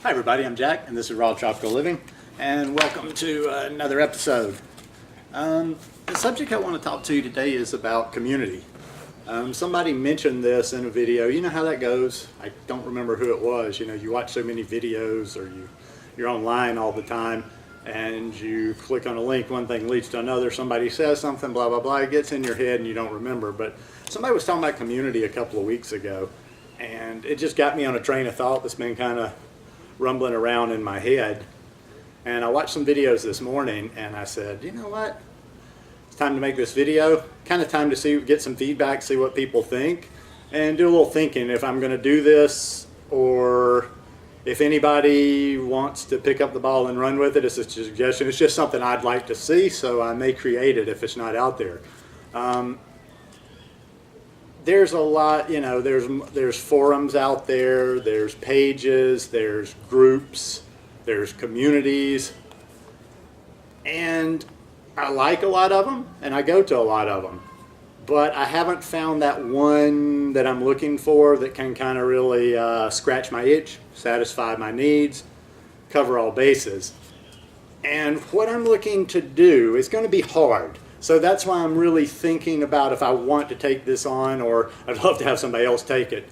Hi everybody, I'm Jack and this is Raw Tropical Living, and welcome to another episode. The subject I want to talk to you today is about community. Somebody mentioned this in a video. You know how that goes. I don't remember who it was. You know, you watch so many videos or you're online all the time and you click on a link, one thing leads to another, somebody says something, blah, blah, blah, it gets in your head and you don't remember. But somebody was talking about community a couple of weeks ago and it just got me on a train of thought that's been kind of rumbling around in my head. And I watched some videos this morning and I said, you know what, it's time to make this video, kind of time to get some feedback, see what people think, and do a little thinking if I'm going to do this, or if anybody wants to pick up the ball and run with it. It's a suggestion. It's just something I'd like to see, so I may create it if it's not out there. There's a lot, you know, there's forums out there, there's pages, there's groups, there's communities, and I like a lot of them and I go to a lot of them, but I haven't found that one that I'm looking for that can kind of really scratch my itch, satisfy my needs, cover all bases. And what I'm looking to do is going to be hard. So that's why I'm really thinking about if I want to take this on, or I'd love to have somebody else take it.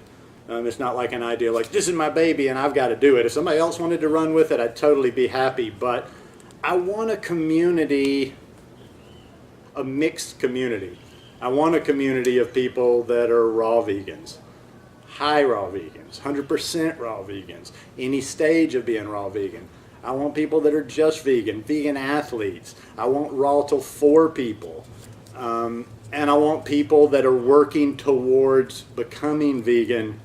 It's not like an idea like, this is my baby and I've got to do it. If somebody else wanted to run with it, I'd totally be happy. But I want a community, a mixed community. I want a community of people that are raw vegans, high raw vegans, 100% raw vegans, any stage of being raw vegan. I want people that are just vegan, vegan athletes. I want raw till 4 people. And I want people that are working towards becoming vegan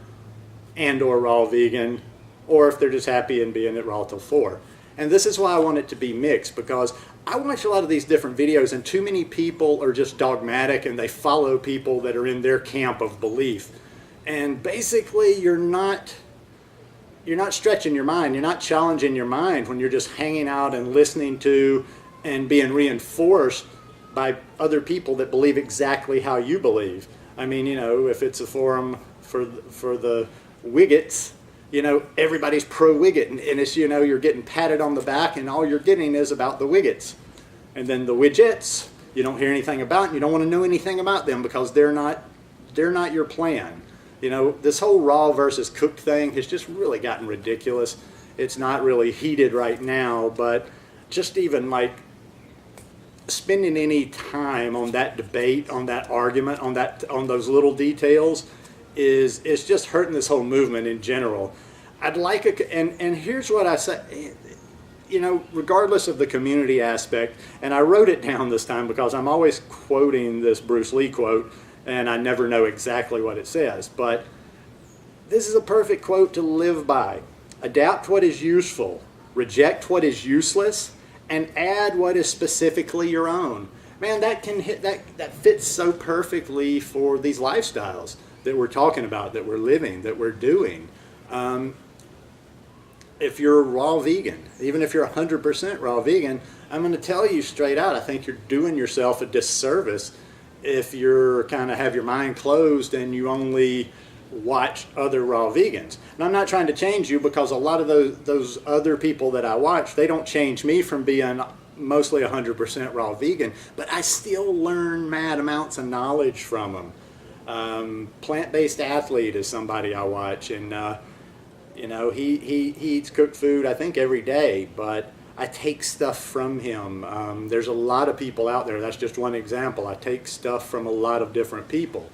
and or raw vegan, or if they're just happy in being at raw till 4. And this is why I want it to be mixed, because I watch a lot of these different videos and too many people are just dogmatic and they follow people that are in their camp of belief. And basically you're not stretching your mind, you're not challenging your mind when you're just hanging out and listening to and being reinforced by other people that believe exactly how you believe. I mean, you know, if it's a forum for the Wiggets, you know, everybody's pro-Wigget, and it's, you know, you're getting patted on the back and all you're getting is about the Wiggets. And then the Widgets, you don't hear anything about, and you don't want to know anything about them because they're not your plan. You know, this whole raw versus cooked thing has just really gotten ridiculous. It's not really heated right now, but just even like spending any time on that debate, on that argument, on those little details is just hurting this whole movement in general. I'd like and here's what I say, you know, regardless of the community aspect, and I wrote it down this time because I'm always quoting this Bruce Lee quote, and I never know exactly what it says, but this is a perfect quote to live by. Adapt what is useful, reject what is useless, and add what is specifically your own. Man, that fits so perfectly for these lifestyles that we're talking about, that we're living, that we're doing. If you're a raw vegan, even if you're 100% raw vegan, I'm going to tell you straight out, I think you're doing yourself a disservice if you're kind of have your mind closed and you only watch other raw vegans. And I'm not trying to change you, because a lot of those other people that I watch, they don't change me from being mostly 100% raw vegan, but I still learn mad amounts of knowledge from them. Plant-based athlete is somebody I watch, and you know, he eats cooked food I think every day, but I take stuff from him. There's a lot of people out there. That's just one example. I take stuff from a lot of different people.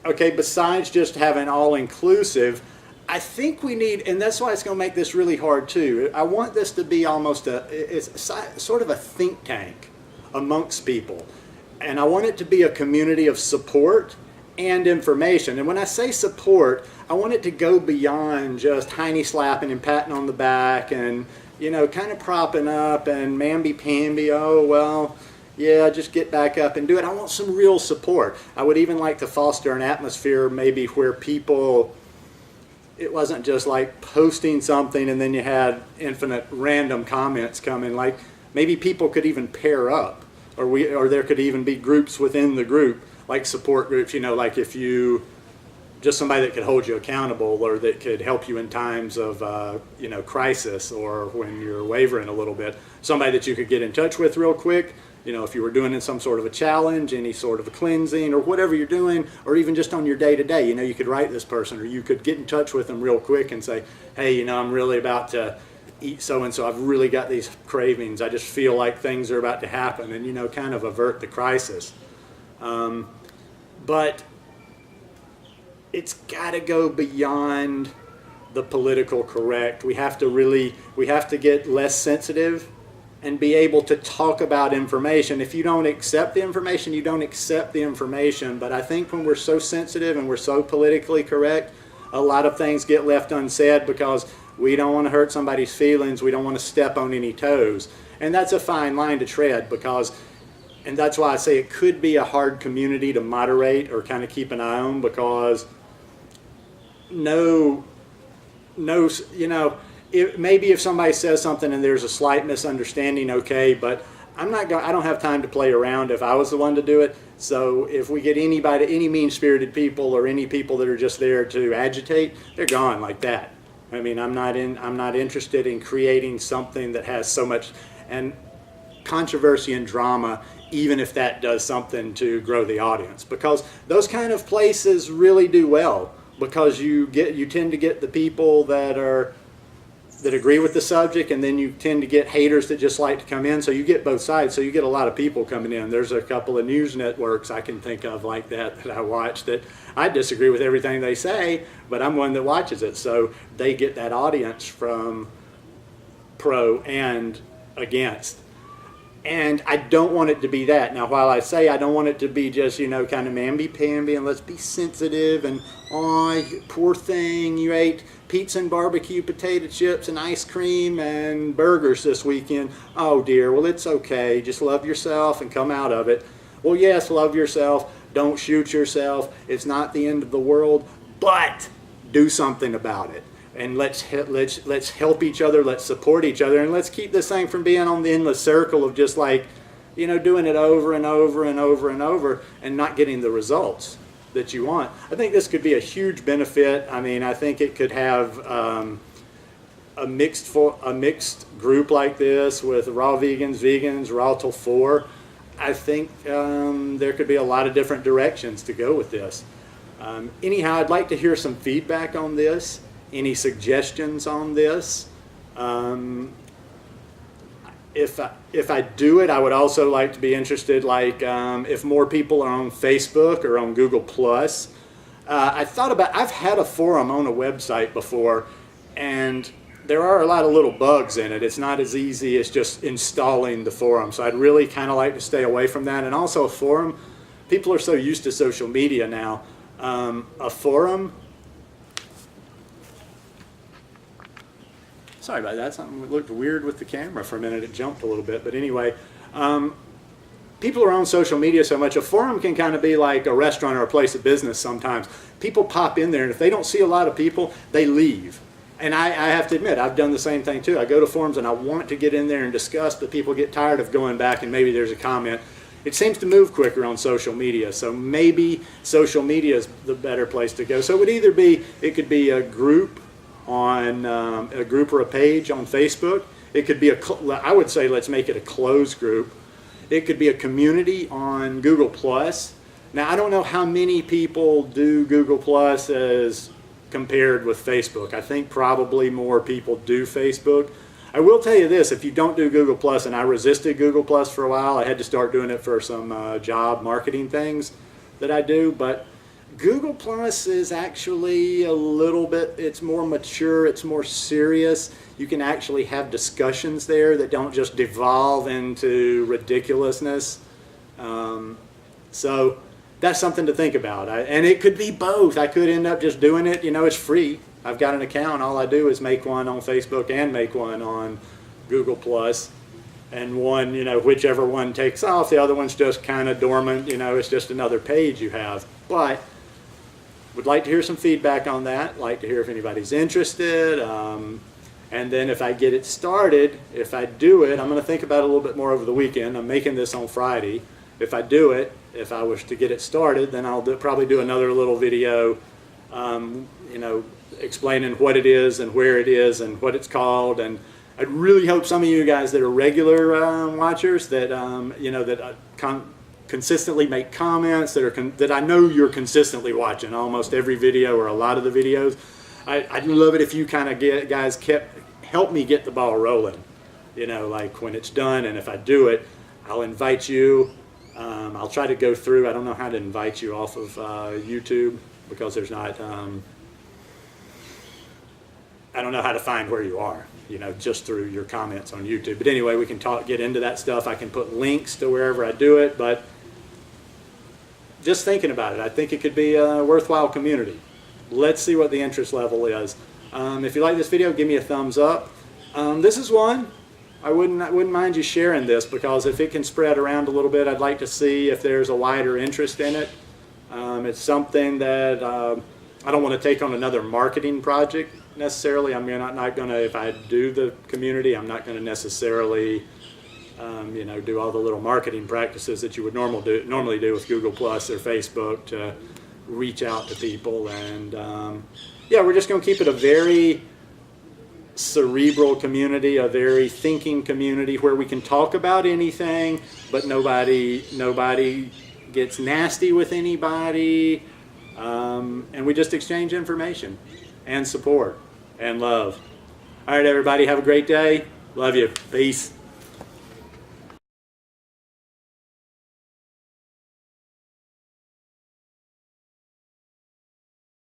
Okay, besides just having all-inclusive, I think we need, and that's why it's going to make this really hard too, I want this to be almost it's sort of a think tank amongst people. And I want it to be a community of support and information. And when I say support, I want it to go beyond just hiney slapping and patting on the back and, you know, kind of propping up and mamby-pamby, oh, well, yeah, just get back up and do it. I want some real support. I would even like to foster an atmosphere maybe where people, it wasn't just like posting something and then you had infinite random comments coming. Like maybe people could even pair up, or there could even be groups within the group, like support groups, you know, like if you just somebody that could hold you accountable or that could help you in times of crisis or when you're wavering a little bit. Somebody that you could get in touch with real quick. If you were doing some sort of a challenge, any sort of a cleansing or whatever you're doing, or even just on your day-to-day, you could write this person or you could get in touch with them real quick and say, hey, I'm really about to eat so-and-so. I've really got these cravings. I just feel like things are about to happen, and, kind of avert the crisis. But it's got to go beyond the political correct. We have to get less sensitive and be able to talk about information. If you don't accept the information, you don't accept the information. But I think when we're so sensitive and we're so politically correct, a lot of things get left unsaid because we don't want to hurt somebody's feelings. We don't want to step on any toes. And that's a fine line to tread and that's why I say it could be a hard community to moderate or kind of keep an eye on, because maybe if somebody says something and there's a slight misunderstanding, okay, but I don't have time to play around if I was the one to do it. So if we get any mean-spirited people or any people that are just there to agitate, they're gone like that. I mean, I'm not interested in creating something that has so much and controversy and drama, even if that does something to grow the audience, because those kind of places really do well, because you tend to get the people that agree with the subject, and then you tend to get haters that just like to come in. So you get both sides. So you get a lot of people coming in. There's a couple of news networks I can think of like that I watch that I disagree with everything they say, but I'm one that watches it. So they get that audience from pro and against. And I don't want it to be that. Now, while I say I don't want it to be just, kind of mamby-pamby and let's be sensitive and, oh, poor thing, you ate pizza and barbecue potato chips and ice cream and burgers this weekend. Oh, dear, well, it's okay. Just love yourself and come out of it. Well, yes, love yourself. Don't shoot yourself. It's not the end of the world, but do something about it. And let's help each other, let's support each other, and let's keep this thing from being on the endless circle of just doing it over and over and over and over and not getting the results that you want. I think this could be a huge benefit. I mean, I think it could have a mixed group like this with raw vegans, raw till 4. I think there could be a lot of different directions to go with this. Anyhow, I'd like to hear some feedback on this. Any suggestions on this? If I do it, I would also like to be interested, if more people are on Facebook or on Google+. I've had a forum on a website before, and there are a lot of little bugs in it. It's not as easy as just installing the forum. So I'd really kind of like to stay away from that. And also a forum, people are so used to social media now. A forum, sorry about that. Something looked weird with the camera for a minute. It jumped a little bit. But anyway, people are on social media so much. A forum can kind of be like a restaurant or a place of business sometimes. People pop in there, and if they don't see a lot of people, they leave. And I have to admit, I've done the same thing too. I go to forums and I want to get in there and discuss, but people get tired of going back and maybe there's a comment. It seems to move quicker on social media, so maybe social media is the better place to go. So it would either be, it could be a group on a group or a page on Facebook. It could be I would say let's make it a closed group. It could be a community on Google+. Now I don't know how many people do Google+ as compared with Facebook. I think probably more people do Facebook. I will tell you this, if you don't do Google+, and I resisted Google+ for a while, I had to start doing it for some job marketing things that I do, but Google+ is actually a little bit, it's more mature, it's more serious. You can actually have discussions there that don't just devolve into ridiculousness. So that's something to think about. And it could be both. I could end up just doing it, it's free. I've got an account. All I do is make one on Facebook and make one on Google+. And one, whichever one takes off, the other one's just kind of dormant. It's just another page you have. But would like to hear some feedback on that. Like to hear if anybody's interested. And then if I get it started, if I do it, I'm going to think about it a little bit more over the weekend. I'm making this on Friday. If I do it, if I was to get it started, then I'll probably do another little video you know, explaining what it is and where it is and what it's called. And I really hope some of you guys that are regular watchers that you know, that consistently make comments, that I know you're consistently watching almost every video or a lot of the videos. I'd love it if you kind of guys help me get the ball rolling. You know, like when it's done, and if I do it, I'll invite you. I'll try to go through. I don't know how to invite you off of YouTube because there's not. I don't know how to find where you are, you know, just through your comments on YouTube. But anyway, we can get into that stuff. I can put links to wherever I do it, but just thinking about it, I think it could be a worthwhile community. Let's see what the interest level is. If you like this video, give me a thumbs up. This is one. I wouldn't mind you sharing this, because if it can spread around a little bit, I'd like to see if there's a wider interest in it. It's something that I don't want to take on another marketing project necessarily. I'm not going to, if I do the community, I'm not going to necessarily you know, do all the little marketing practices that you would normally do with Google Plus or Facebook to reach out to people. And yeah, we're just going to keep it a very cerebral community, a very thinking community where we can talk about anything, but nobody gets nasty with anybody, and we just exchange information and support and love. All right, everybody, have a great day. Love you. Peace.